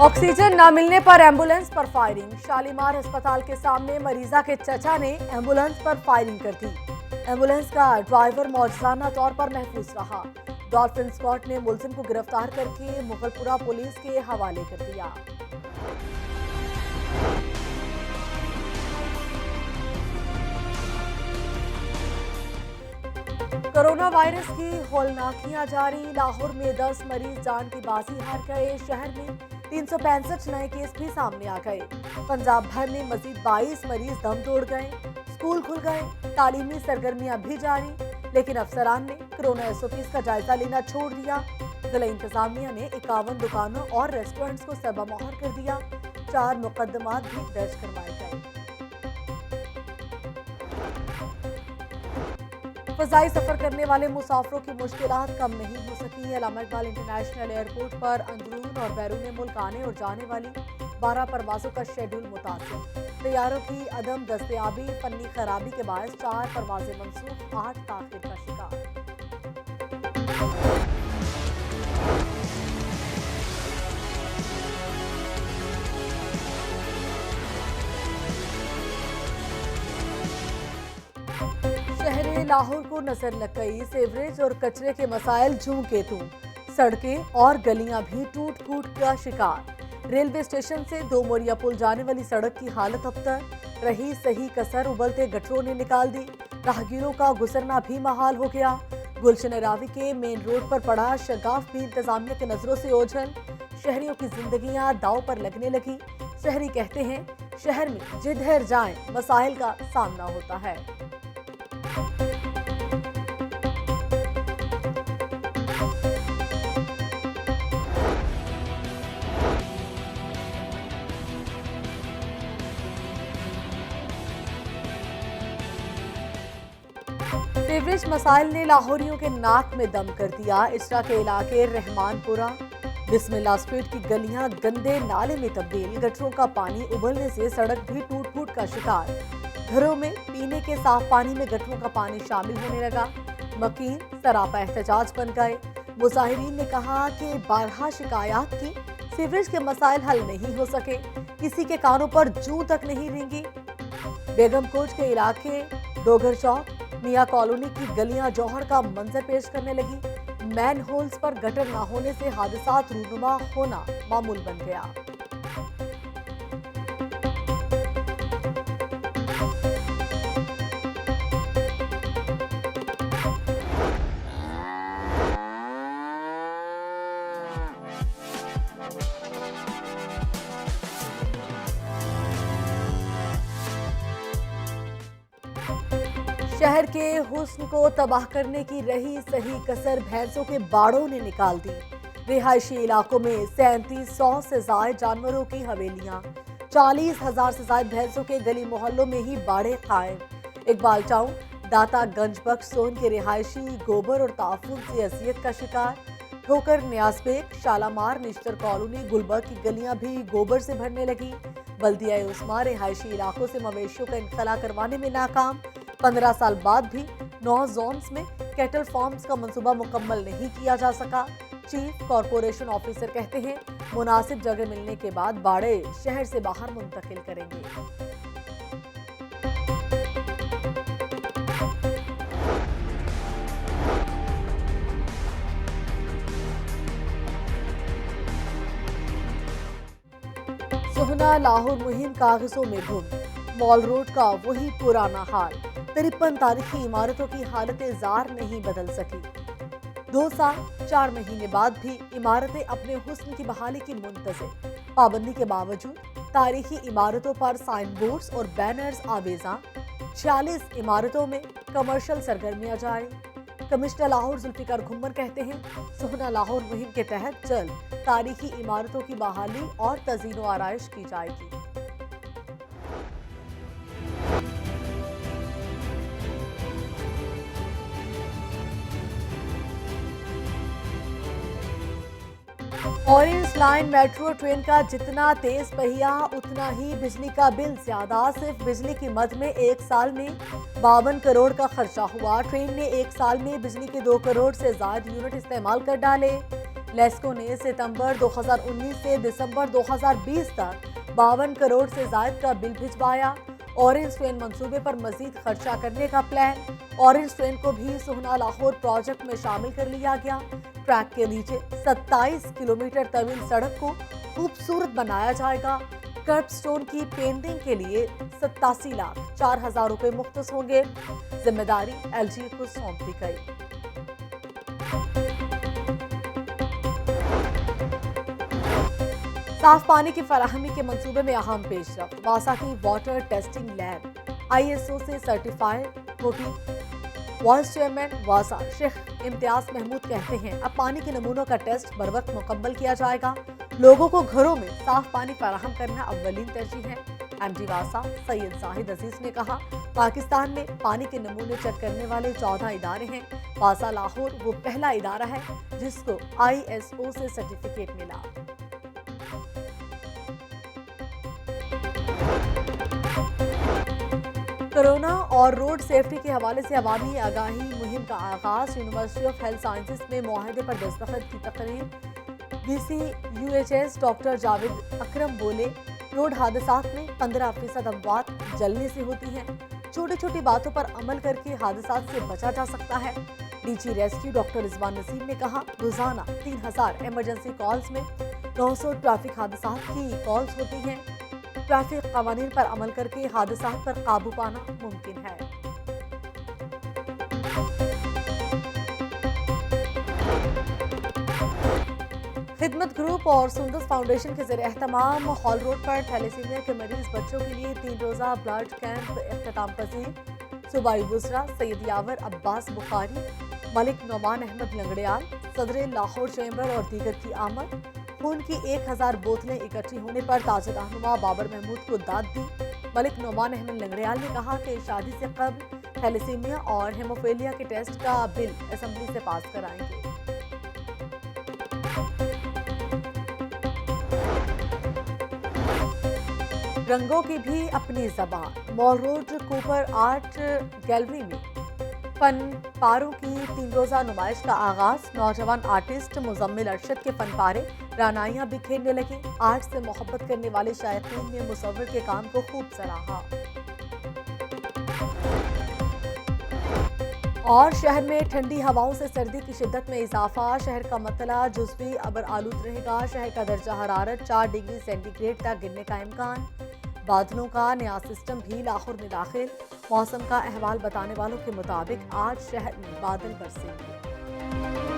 Oxygen न मिलने पर एम्बुलेंस पर फायरिंग। शालीमार अस्पताल के सामने मरीजा के चचा ने एम्बुलेंस पर फायरिंग कर दी। एम्बुलेंस का ड्राइवर मौजूदा तौर पर महफूज रहा। डॉल्फिन स्क्वाड ने मुलजिम को गिरफ्तार करके मुगलपुरा पुलिस के हवाले कर दिया। कोरोना वायरस की हौलनाकियां जारी। लाहौर में 10 मरीज जान की बाजी हार गए। शहर में 365 नए केस भी सामने आ गए। पंजाब भर में मजीद 22 मरीज दम तोड़ गए। स्कूल खुल गए, तालीमी सरगर्मियां भी जारी, लेकिन अफसरान ने कोरोना SOPs का जायजा लेना छोड़ दिया। जिला इंतजामिया ने 51 दुकानों और रेस्टोरेंट्स को सर्वमोहर कर दिया। 4 मुकदमात भी दर्ज करवाए गए। फजाई सफर करने वाले मुसाफिरों की मुश्किलात कम नहीं हो सकी। अल्लामा इकबाल इंटरनेशनल एयरपोर्ट पर अंदरून और बैरून मुल्क आने और जाने वाली 12 परवाजों का शेड्यूल मुतासिर। तैयारों की अदम दस्तयाबी, फन्नी खराबी के बायस 4 परवाजें मनसूख, 8 ताखिर का शिकार। शहरे लाहौर को नजर लग गई। सीवरेज और कचरे के मसाइल जूं के तूं। सड़कें और गलियां भी टूट फूट का शिकार। रेलवे स्टेशन से 2 मोरिया पुल जाने वाली सड़क की हालत अबतर। रही सही कसर उबलते गटरों ने निकाल दी। राहगीरों का गुजरना भी महाल हो गया। गुलशन रावी के मेन रोड पर पड़ा शगाफ भी इंतजामिया की नजरों से ओझल। शहरियों की जिंदगियां दांव पर लगने लगी। शहरी कहते हैं शहर में जिधर जाएं मसाइल का सामना होता है। सीवरेज मसाइल ने लाहौरियों के नाक में दम कर दिया। इजरा के इलाके रहमानपुरा, बिस्मिल्लाह स्ट्रीट की गलियां गंदे नाले में तब्दील। गटरों का पानी उबलने से सड़क भी टूट फूट का शिकार। घरों में पीने के साफ पानी में गटरों का पानी शामिल होने लगा। मकीन सरापा एहतजाज बन गए। मुजाहिरीन ने कहा कि 12 शिकायत की, सीवरेज के मसाइल हल नहीं हो सके। किसी के कानों पर जूं तक नहीं रेंगी। बेगम कोच के इलाके डोगर चौक, मियां कॉलोनी की गलियां जौहर का मंजर पेश करने लगी। मैन होल्स पर गटर न होने से हादसात रूनुमा होना मामूल बन गया। शहर के हुस्न को तबाह करने की रही सही कसर भैंसों के बाड़ों ने निकाल दी। रिहायशी इलाकों में 3700 से ज्यादा जानवरों की हवेलियां, 40,000 से ज्यादा भैंसों के गली मोहल्लों में ही बाड़े कायम। इकबाल टाउन, दाता गंज बख्श जोन के रिहायशी गोबर और ताफून से अजियत का शिकार। ठोकर, न्यासबेग, शालामार, निश्तर कॉलोनी, गुलबर्ग की गलियां भी गोबर से भरने लगी। बल्दिया उस्मा रिहायशी इलाकों से मवेशियों का इंखला करवाने में नाकाम। 15 साल बाद भी 9 जोन्स में कैटल फार्म्स का मंसूबा मुकम्मल नहीं किया जा सका। चीफ कॉरपोरेशन ऑफिसर कहते हैं मुनासिब जगह मिलने के बाद बाड़े शहर से बाहर मुंतकिल करेंगे। सोहना लाहौर मुहिम कागजों में गुम। मॉल रोड का वही पुराना हाल। 53 तारीखी इमारतों की हालतें जार नहीं बदल सकी। 2 साल 4 महीने बाद भी इमारतें अपने हुस्न की बहाली की मुंतज़िर। पाबंदी के बावजूद तारीखी इमारतों पर साइन बोर्ड्स और बैनर्स आवेजा। 46 इमारतों में कमर्शियल सरगर्मियां जारी। कमिश्नर लाहौर जुल्फिकार घुम्मर कहते हैं सोहना लाहौर मुहिम के तहत जल्द तारीखी इमारतों की बहाली और तज़ीनो आराइश की जाएगी। ऑरेंज लाइन मेट्रो ट्रेन का जितना तेज पहिया उतना ही बिजली का बिल ज्यादा। सिर्फ बिजली की मद में 1 साल में 52 करोड़ का खर्चा हुआ। ट्रेन ने 1 साल में बिजली के 2 करोड़ से ज्यादा यूनिट इस्तेमाल कर डाले। लेस्को ने सितंबर 2019 से दिसंबर 2020 तक 52 करोड़ से ज्यादा का बिल भिजवाया। ऑरेंज ट्रेन मंसूबे पर मजीद खर्चा करने का प्लान। ऑरेंज ट्रेन को भी सोहना लाहौर प्रोजेक्ट में शामिल कर लिया गया। ट्रैक के नीचे 27 किलोमीटर तवील सड़क को खूबसूरत बनाया जाएगा। कर्ब स्टोन की पेंटिंग के लिए 87,04,000 रुपए मुख्तस होंगे। जिम्मेदारी एलजी को सौंप दी गई। साफ पानी की फराहमी के मंसूबे में अहम पेशरफ्त। वासा की वाटर टेस्टिंग लैब ISO से सर्टिफाइड होगी। वाइस चेयरमैन वासा शेख इम्तियाज महमूद कहते हैं, अब पानी के नमूनों का टेस्ट बर वक्त मुकम्मल किया जाएगा। लोगों को घरों में साफ पानी फराहम करना अव्वलीन तरजीह है। MD वासा सैयद जाहिद अजीज ने कहा, पाकिस्तान में पानी के नमूने चेक करने वाले 14 इदारे हैं। वासा लाहौर वो पहला इदारा है जिसको ISO से सर्टिफिकेट मिला। कोरोना और रोड सेफ्टी के हवाले से अवामी आगाही मुहिम का आगाज। यूनिवर्सिटी ऑफ हेल्थ साइंसेज में मुआहदे पर दस्तखत की तकरीर। DC UHS डॉक्टर जावेद अकरम बोले, रोड हादसात में 15% अमवात जलने से होती हैं। छोटी छोटी बातों पर अमल करके हादसात से बचा जा सकता है। DG rescue doctor Rizwan Naseem ने कहा, रोजाना 3000 इमरजेंसी कॉल्स में 900 ट्रैफिक हादसात की कॉल्स होती हैं। ट्रैफिक कानून पर अमल करके हादसात पर काबू पाना मुमकिन है। खिदमत ग्रुप और सुंदस फाउंडेशन के ज़रिए एहतमाम हॉल रोड पर थैलेसीमिया के मरीज बच्चों के लिए 3 रोज़ा ब्लड कैंप इख्तिताम पजीर। सूबाई वज़रा सैयद यावर अब्बास बुखारी, मलिक नौमान अहमद लंगड़ियाल, सदर लाहौर चैम्बर और दीगर की आमद। खून की 1000 बोतलें इकट्ठी होने पर ताज रहनुमा बाबर महमूद को दाद दी। मलिक नौमान अहमद लंगड़ियाल ने कहा कि शादी से कब्ल थैलेसीमिया और हेमोफीलिया के टेस्ट का बिल असेंबली से पास कराएंगे। रंगों की भी अपनी ज़बान। Mall road Cooper art gallery में फनपारों की 3 रोज़ा नुमाइश का आगाज। नौजवान आर्टिस्ट मुजम्मिल अरशद के फनपारे रानाइयां बिखेरने लगे। आर्ट से मोहब्बत करने वाले शायकीन ने मुसव्विर के काम को खूब सराहा। और शहर में ठंडी हवाओं से सर्दी की शिद्दत में इजाफा। शहर का मतला जुज़वी अबर आलूद रहेगा। शहर का दर्जा हरारत 4 डिग्री सेंटीग्रेड तक गिरने का इम्कान। बादलों का नया सिस्टम भी लाहौर में दाखिल। मौसम का अहवाल बताने वालों के मुताबिक आज शहर में बादल बरसेंगे।